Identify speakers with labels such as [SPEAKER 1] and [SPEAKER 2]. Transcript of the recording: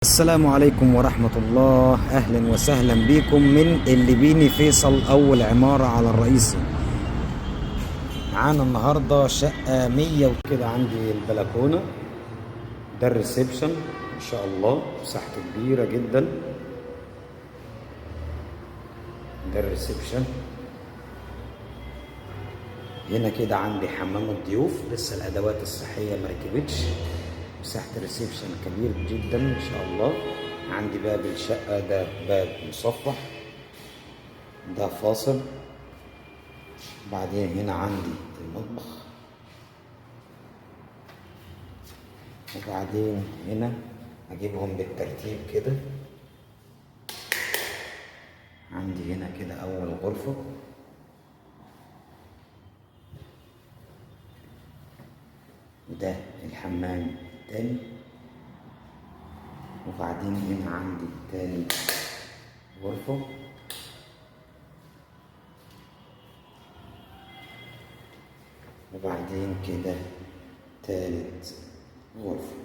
[SPEAKER 1] السلام عليكم ورحمة الله. أهلا وسهلا بكم من اللي بيني فيصل، أول عمارة على الرئيسي. معانا النهاردة شقة 100 وكده. عندي البلكونة، ده الريسبشن إن شاء الله، مساحته كبيرة جدا. ده الريسبشن. هنا كده عندي حمام الضيوف، لسه الأدوات الصحية مركبتش. مساحة الريسبشن كبير جدا إن شاء الله. عندي باب الشقة، ده باب مصفح، ده فاصل. بعدين هنا عندي المطبخ، وبعدين هنا اجيبهم بالترتيب كده. عندي هنا كده اول غرفة، وده الحمام التاني، وبعدين هنا عندي تاني غرفة، وبعدين كده تالت غرفة.